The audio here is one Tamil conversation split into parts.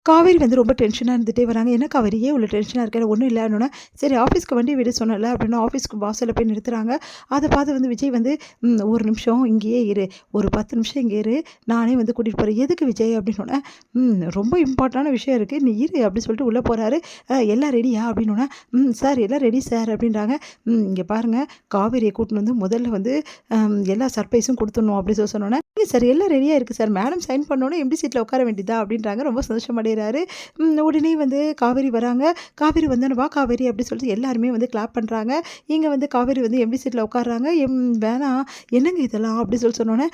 காவேரி வந்து ரொம்ப டென்ஷனாக இருந்துகிட்டே வராங்க. என்ன காவேரி ஏன் இவ்வளோ டென்ஷனாக இருக்க? ஒன்றும் இல்லைன்னொன்னே, சரி ஆஃபீஸ்க்கு வண்டி விட சொன்னேன்ல அப்படின்னு ஆஃபீஸ்க்கு வாசல்ல போய் நிறுத்துறாங்க. அதை பார்த்து வந்து விஜய் வந்து ஒரு நிமிஷம் இங்கேயே இரு, ஒரு 10 நிமிஷம் இங்கே இரு, நானே வந்து கூட்டிகிட்டு போகிறேன். எதுக்கு விஜய் அப்படின்னோடனே, ரொம்ப இம்பார்ட்டண்டான விஷயம் இருக்குது, நீ இரு அப்படின்னு சொல்லிட்டு உள்ளே போகிறாரு. எல்லாம் ரெடியா அப்படின்னோடனே, சார் எல்லாம் ரெடி சார் அப்படின்றாங்க. இங்கே பாருங்கள், காவேரியை கூட்டின்னு வந்து முதல்ல வந்து எல்லா சர்ப்ரைஸும் கொடுத்துடணும் அப்படின்னு சொன்னோன்னே, சார் எல்லாம் ரெடியாக இருக்குது சார், மேடம் சைன் பண்ணோன்னே எம்டி சீட்டில் உட்கார வேண்டியதா அப்படின்றாங்க. ரொம்ப சந்தோஷமடைகிறாரு. உடனே வந்து காவேரி வராங்க. காவேரி வந்தோன்னே, வா காவேரி அப்படி சொல்லிட்டு எல்லாருமே வந்து கிளாப் பண்ணுறாங்க. இங்கே வந்து காவேரி வந்து எம்டி சீட்டில் உட்காடுறாங்க. வேணாம் என்னங்க இதெல்லாம் அப்படி சொன்னோன்னே,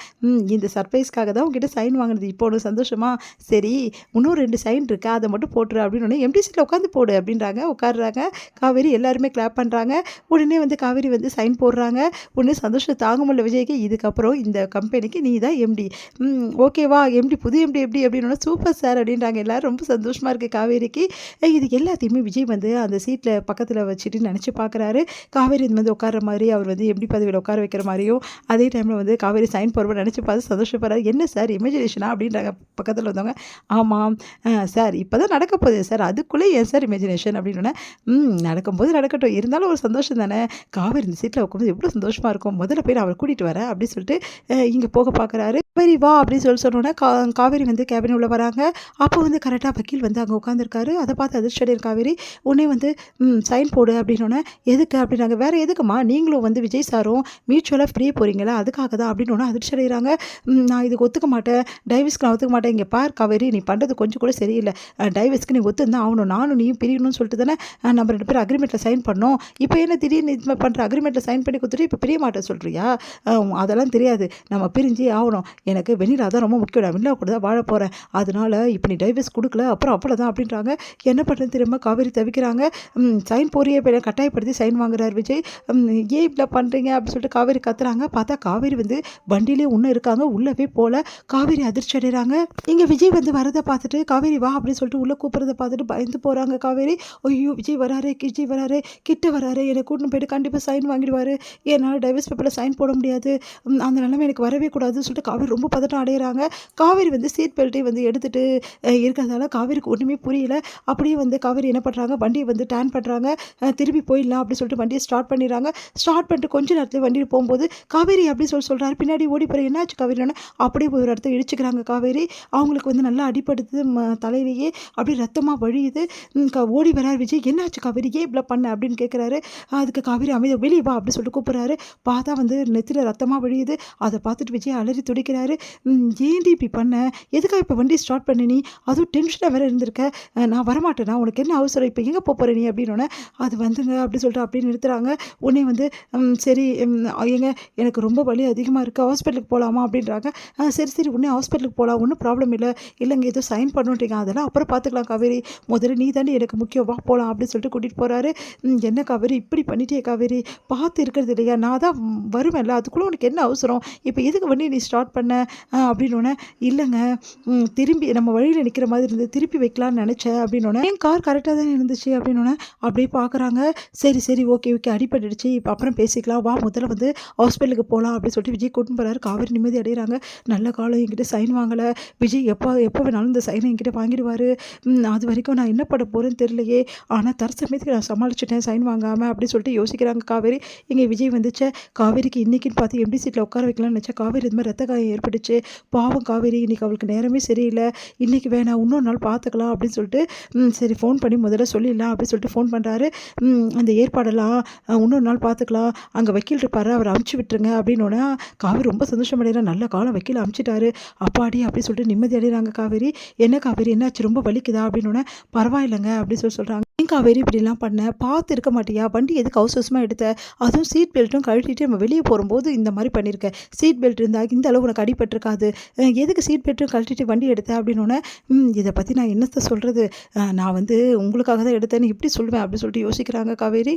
இந்த சர்ப்ரைஸ்க்காக தான் உங்ககிட்ட சைன் வாங்கினது, இப்போ ஒன்று சந்தோஷமா, சரி இன்னும் 2 சைன் இருக்கு, அதை மட்டும் போட்டுரு அப்படின்னு எம்டி சீட்டில் உட்காந்து போடு அப்படின்றாங்க. உட்காடுறாங்க. காவேரி எல்லாருமே கிளாப் பண்ணுறாங்க. உடனே வந்து காவேரி வந்து சைன் போடுறாங்க. உடனே சந்தோஷம் தாங்க முடியல விஜய்க்கு. இதுக்கப்புறம் இந்த கம்பெனிக்கு நீ தான் எம்டி, ஓகேவா, எம்டி புது எம்டி எப்படி அப்படின்னா, சூப்பர் சார் அப்படின்றாங்க. எல்லாரும் ரொம்ப சந்தோஷமாக இருக்குது காவேரிக்கு. இது எல்லாத்தையுமே விஜய் வந்து அந்த சீட்டில் பக்கத்தில் வச்சுட்டு நினச்சி பார்க்குறாரு. காவேரி இது வந்து உட்கார மாதிரி அவர் வந்து எம்டி பதவியில் உட்கார வைக்கிற மாதிரியும், அதே டைமில் வந்து காவேரி சைன் போடுற நினச்சி பார்த்து சந்தோஷப்படுறாரு. என்ன சார் இமேஜினேஷனா அப்படின்றாங்க பக்கத்தில் வந்தவங்க. ஆமாம் சார், இப்போ தான் நடக்க போகுது சார், அதுக்குள்ளே ஏன் சார் இமேஜினேஷன் அப்படின்னோடனே, நடக்கும்போது நடக்கட்டும், இருந்தாலும் ஒரு சந்தோஷம் தானே, காவேரி இந்த சீட்டில் உட்காந்து எவ்வளோ சந்தோஷமாக இருக்கும், முதல்ல போய் நான் அவரை கூட்டிகிட்டு வரேன் அப்படின்னு சொல்லிட்டு இங்கே போக பார்க்குறாரு. காவேரி வா அப்படின்னு சொன்னோன்னே காவேரி வந்து கேபின் உள்ள வராங்க. அப்போ வந்து கரெக்டாக வக்கீல் வந்து அங்கே உட்காந்துருக்காரு. அதை பார்த்து அதிர்ஷ்டடைய காவேரி உடனே வந்து சைன் போடு அப்படின்னோடனே, எதுக்கு அப்படின்னாங்க. வேறு எதுக்குமா, நீங்களும் வந்து விஜய் சாரும் மியூச்சுவலாக ஃப்ரீ போகிறீங்களா, அதுக்காக தான் அப்படின்னு அதிர்ஷ்டடைகிறாங்க. நான் இதுக்கு ஒத்துக்க மாட்டேன், டைவர்ஸ்க்கு நான் ஒத்துக்க மாட்டேன். இங்கே பார் காவேரி, நீ பண்ணுறது கொஞ்சம் கூட சரியில்லை, டைவர்ஸ்க்கு நீ ஒத்துந்தான் ஆகணும், நானும் நீயும் பிரியணும்னு சொல்லிட்டு தானே நம்ம 2 பேரும் அக்ரிமெண்ட்டில் சைன் பண்ணோம். இப்போ என்ன திடீர்னு இது பண்ணுற, அக்ரிமெண்ட்டில் சைன் பண்ணி கொடுத்துட்டு இப்போ பிரிய மாட்டேன் சொல்கிறியா? அதெல்லாம் தெரியாது, நம்ம பிரிஞ்சு ஆகணும், எனக்கு வெண்ணிலா தான் ரொம்ப முக்கியம், நான் வெண்ணிலா கூட தான் வாழ போகிறேன், அதனால் இப்போ நீ டைவர்ஸ் கொடுக்கல அப்புறம் அவ்வளோதான் அப்படின்றாங்க. என்ன பண்ணுறது தெரியாமல் காவேரி தவிக்கிறாங்க. சைன் போறியே இப்போ கட்டாயப்படுத்தி சைன் வாங்குறாரு விஜய். ஏன் இப்படி பண்ணுறீங்க அப்படின்னு சொல்லிட்டு காவேரி கத்துறாங்க. பார்த்தா காவேரி வந்து வண்டியிலே ஒன்று இருக்காங்க, உள்ளவே போல. காவேரி அதிர்ச்சி அடைகிறாங்க. இங்கே விஜய் வந்து வரதை பார்த்துட்டு காவேரி வா அப்படின்னு சொல்லிட்டு உள்ளே கூப்பிட்றத பார்த்துட்டு பயந்து போகிறாங்க காவேரி. ஐயோ விஜய் வராரு கிட்ட வராரு, என்னை கூட்டின்னு போயிட்டு கண்டிப்பாக சைன் வாங்கிடுவார், என்னால் டைவர்ஸ் பேப்பரில் சைன் போட முடியாது, அந்த நிலைமை எனக்கு வரவே கூடாதுன்னு சொல்லிட்டு காவேரி ரொம்ப பதட்டம் அடைகிறாங்க. காவேரி வந்து சீட் பெல்ட்டையும் வந்து எடுத்துகிட்டு இருக்கிறதால காவேரிக்கு ஒன்றுமே புரியல. அப்படியே வந்து காவேரி என்ன பண்ணுறாங்க, வண்டியை வந்து டேன் பண்ணுறாங்க. திருப்பி போயிடலாம் அப்படின்னு சொல்லிட்டு வண்டியை ஸ்டார்ட் பண்ணிடுறாங்க. ஸ்டார்ட் பண்ணிட்டு கொஞ்ச நேரத்தில் வண்டியில் போகும்போது காவேரி அப்படி சொல்கிறாரு, பின்னாடி ஓடி போகிற, என்னாச்சு காவேரின்னு அப்படியே போய் ஒரு இடத்த இடிச்சுக்கிறாங்க காவேரி. அவங்களுக்கு வந்து நல்லா அடிப்படுது, தலையிலேயே அப்படியே ரத்தமாக வழியுது. ஓடி வராரு விஜய், என்னாச்சு காவேரி ஏன் இப்படி பண்ண அப்படின்னு கேட்குறாரு. அதுக்கு காவேரி அமைதி, வெளியே வா அப்படின்னு சொல்லிட்டு கூப்பிட்றாரு. பார்த்தா வந்து நெத்தியில் ரத்தமாக வழியுது. அதை பார்த்துட்டு விஜய் அலறி துடிக்கிறாரு. ஏன்டி இப்படி பண்ண, எதுக்காக இப்போ வண்டி ஸ்டார்ட் பண்ண நீ, அதுவும் டென்ஷனாக வேறு இருந்திருக்க, நான் வரமாட்டேனா, உனக்கு என்ன அவசரம், இப்போ எங்கே போகிற நீ அப்படின்னோடனே, அது வந்துங்க அப்படி சொல்லிட்டு அப்படியே நிறுத்துறாங்க. உடனே வந்து சரி ஏங்க எனக்கு ரொம்ப வலி அதிகமாக இருக்குது, ஹாஸ்பிட்டலுக்கு போகலாமா அப்படின்றாங்க. சரி உடனே ஹாஸ்பிட்டலுக்கு போகலாம், ஒன்றும் ப்ராப்ளம் இல்லை, இல்லைங்க ஏதோ சைன் பண்ணுன்றீங்க, அதெல்லாம் அப்புறம் பார்த்துக்கலாம் காவேரி, முதல்ல நீ தாண்டி எனக்கு முக்கியம், வா போகலாம் அப்படின்னு சொல்லிட்டு கூட்டிகிட்டு போகிறாரு. என்ன காவேரி இப்படி பண்ணிட்டே காவேரி, பார்த்து இருக்கிறது இல்லையா, நான் தான் வருவேன்ல, அதுக்குள்ளே உனக்கு என்ன அவசரம், இப்போ எதுக்கு வண்டி நீ ஸ்டார்ட் பண்ண அப்படின்னோடனே, இல்லைங்க திரும்பி நம்ம வழியில் நிற்கிற மாதிரி இருந்து திருப்பி வைக்கலான்னு நினச்சேன் அப்படின்னோடனே, என் கார் கரெக்டாக தான் இருந்துச்சு அப்படின்னோடனே அப்படியே பார்க்குறாங்க. சரி ஓகே அடிபட்டுடுச்சு, இப்போ அப்புறம் பேசிக்கலாம், வா முதல்ல வந்து ஹாஸ்பிட்டலுக்கு போகலாம் அப்படின்னு சொல்லிட்டு விஜய் கூட்டின்னு போகிறாரு. காவேரி நிம்மதி அடைகிறாங்க. நல்ல காலம் என்கிட்ட சைன் வாங்கலை, விஜய் எப்போ வேணாலும் இந்த சைனை என்கிட்ட வாங்கிடுவார், அது வரைக்கும் நான் என்ன பண்ண போகிறேன்னு தெரியலையே, ஆனால் தற்சமயத்துக்கு நான் சமாளிச்சிட்டேன் சைன் வாங்காமல் அப்படின்னு சொல்லிட்டு யோசிக்கிறாங்க காவேரி. இங்கே விஜய் வந்துச்சே, காவேரிக்கு இன்றைக்கின்னு பார்த்து எம்டி சீட்டில் உட்கார வைக்கலாம்னு நினச்சா காவேரி இது மாதிரி ரத்த காயம் ஏற்பட்டுச்சு, பாவம் காவேரி, இன்றைக்கி அவளுக்கு நேரமே சரியில்லை, இன்றைக்கி வேணாம் இன்னொரு நாள் பார்த்துக்கலாம் அப்படின்னு சொல்லிட்டு சரி ஃபோன் பண்ணி முதல்ல சொல்லிடலாம் அப்படின்னு சொல்லிட்டு ஃபோன் பண்ணுறாரு. அந்த ஏற்பாடெல்லாம் இன்னொரு நாள் பார்த்துக்கலாம், அங்கே வக்கீல் இருப்பார், அவர் அமுச்சு விட்டுருங்க அப்படின்னோடனே காவேரி ரொம்ப சந்தோஷம் அடைகிறாங்க. நல்ல காலம் வக்கீல் அமுச்சிட்டாரு, அப்பாடி அப்படின்னு சொல்லிட்டு நிம்மதி அடைகிறாங்க காவேரி. என்ன காவேரி என்னாச்சு, ரொம்ப வலிக்குதா அப்படின்னோடனே, பரவாயில்லைங்க அப்படின்னு சொல்கிறாங்க. ஏன் காவேரி இப்படிலாம் பண்ண, பார்த்து இருக்க மாட்டியா, வண்டி எதுக்கு அவசரமாக எடுத்த, அதுவும் சீட் பெல்ட்டும் கழட்டிட்டு நம்ம வெளியே போகும்போது இந்த மாதிரி பண்ணியிருக்க, சீட் பெல்ட் இருந்தால் இந்த அளவு உனக்கு அடிபட்டிருக்காது, எதுக்கு சீட் பெல்ட்டும் கழட்டிட்டு வண்டி எடுத்த அப்படின்னோடனே, இதை பற்றி நான் என்னத்தை சொல்கிறது, நான் வந்து உங்களுக்காக தான் எடுத்தேன்னு இப்படி சொல்லுவேன் அப்படின்னு சொல்லிட்டு யோசிக்கிறாங்க காவேரி.